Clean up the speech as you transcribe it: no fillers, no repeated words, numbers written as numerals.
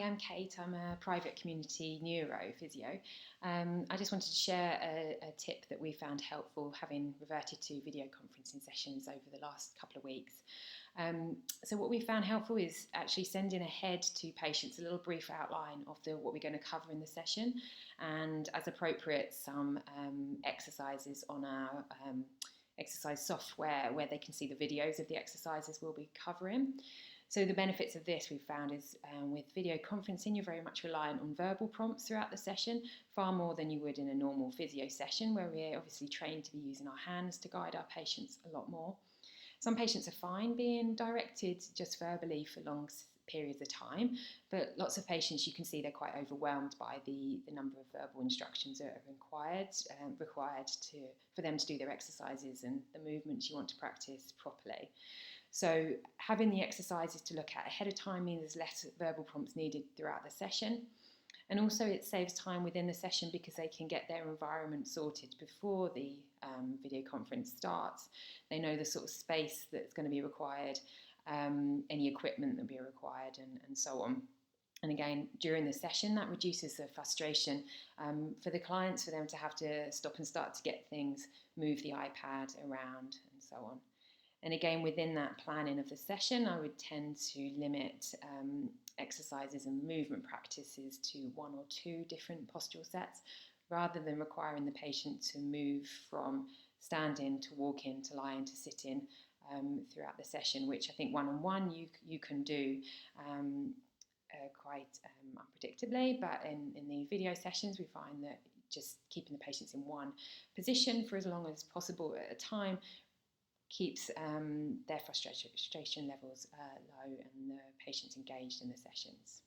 I'm Kate. I'm a private community neuro physio. I just wanted to share a tip that we found helpful, having reverted to video conferencing sessions over the last couple of weeks. So what we found helpful is actually sending ahead to patients a little brief outline of what we're going to cover in the session, and as appropriate, some exercises on our exercise software where they can see the videos of the exercises we'll be covering. So the benefits of this we've found is with video conferencing, you're very much reliant on verbal prompts throughout the session, far more than you would in a normal physio session where we're obviously trained to be using our hands to guide our patients a lot more. Some patients are fine being directed just verbally for long periods of time, but lots of patients, you can see they're quite overwhelmed by the number of verbal instructions that are required for them to do their exercises and the movements you want to practice properly. So having the exercises to look at ahead of time means there's less verbal prompts needed throughout the session. And also it saves time within the session because they can get their environment sorted before the video conference starts. They know the sort of space that's going to be required, any equipment that will be required, and so on. And again, during the session, that reduces the frustration for the clients, for them to have to stop and start to get things, move the iPad around and so on. And again, within that planning of the session, I would tend to limit exercises and movement practices to 1 or 2 different postural sets, rather than requiring the patient to move from standing to walking to lying to sitting throughout the session, which I think one-on-one you can do quite unpredictably, but in the video sessions we find that just keeping the patients in one position for as long as possible at a time keeps their frustration levels low and the patients engaged in the sessions.